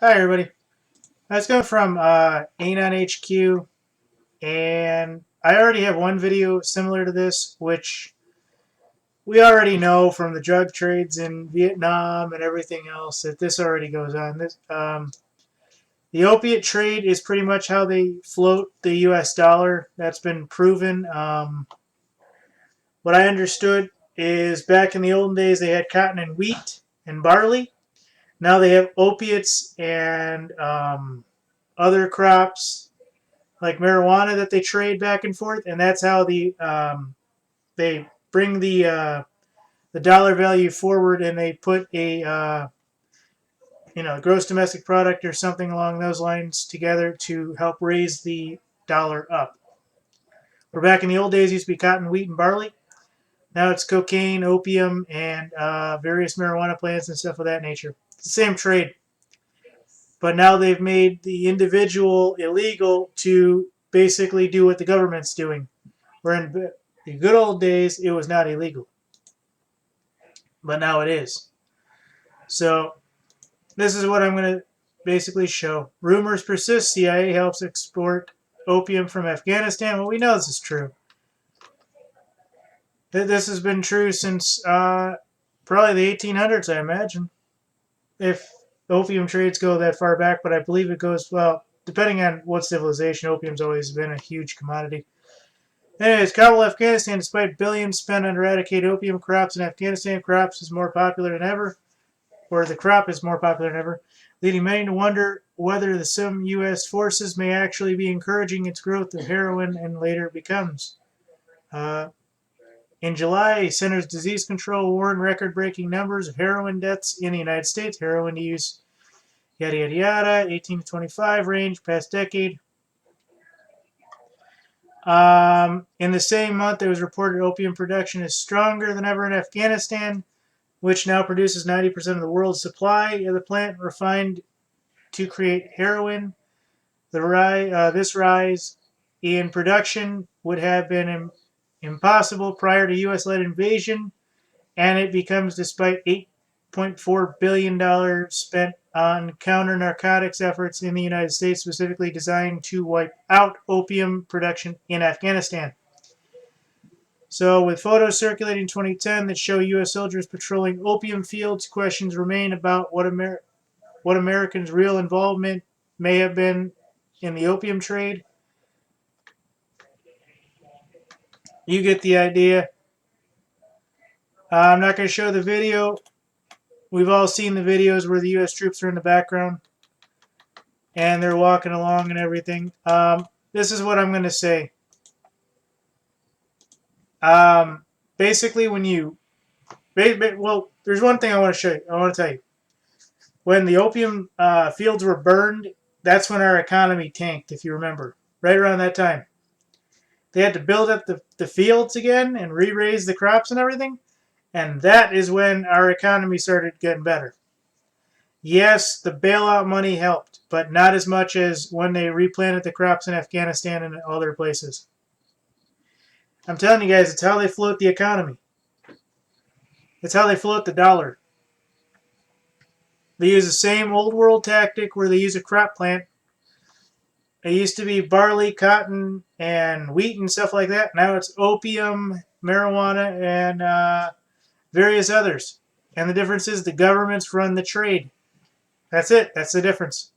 Hi, everybody. That's coming from Anon HQ, and I already have one video similar to this, which we already know from the drug trades in Vietnam and everything else that this already goes on. The opiate trade is pretty much how they float the U.S. dollar. That's been proven. What I understood is back in the olden days they had cotton and wheat and barley. Now they have opiates and other crops like marijuana that they trade back and forth, and that's how they bring the dollar value forward, and they put a gross domestic product or something along those lines together to help raise the dollar up. Where back in the old days it used to be cotton, wheat, and barley. Now it's cocaine, opium, and various marijuana plants and stuff of that nature. It's the same trade, but now they've made the individual illegal to basically do what the government's doing. Where in the good old days, it was not illegal. But now it is. So this is what I'm going to basically show. Rumors persist. CIA helps export opium from Afghanistan. Well, we know this is true. This has been true since probably the 1800s, I imagine. If opium trades go that far back, but I believe it goes, well, depending on what civilization, opium's always been a huge commodity. Anyways, Kabul, Afghanistan, despite billions spent on eradicate opium crops in Afghanistan, crops is more popular than ever, or the crop is more popular than ever, leading many to wonder whether some U.S. forces may actually be encouraging its growth of heroin and later becomes. In July, Centers for Disease Control warned record-breaking numbers of heroin deaths in the United States. Heroin use, yada, yada, yada, 18 to 25 range, past decade. In the same month, it was reported opium production is stronger than ever in Afghanistan, which now produces 90% of the world's supply of the plant refined to create heroin. This rise in production would have been impossible prior to U.S.-led invasion, and it becomes despite $8.4 billion spent on counter-narcotics efforts in the United States, specifically designed to wipe out opium production in Afghanistan. So, with photos circulating in 2010 that show U.S. soldiers patrolling opium fields, questions remain about what Americans' real involvement may have been in the opium trade. You get the idea. I'm not going to show the video. We've all seen the videos where the U.S. troops are in the background and they're walking along and everything. This is what I'm going to say. Basically, when you... Well, there's one thing I want to show you. I want to tell you. When the opium fields were burned, that's when our economy tanked, if you remember. Right around that time. They had to build up the fields again and re-raise the crops and everything. And that is when our economy started getting better. Yes, the bailout money helped, but not as much as when they replanted the crops in Afghanistan and other places. I'm telling you guys, it's how they float the economy. It's how they float the dollar. They use the same old world tactic where they use a crop plant. It used to be barley, cotton, and wheat and stuff like that. Now it's opium, marijuana, and various others. And the difference is the governments run the trade. That's it. That's the difference.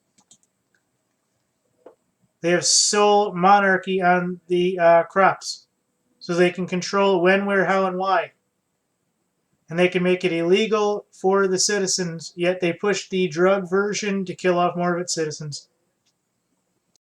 They have sole monarchy on the crops. So they can control when, where, how, and why. And they can make it illegal for the citizens, yet they push the drug version to kill off more of its citizens.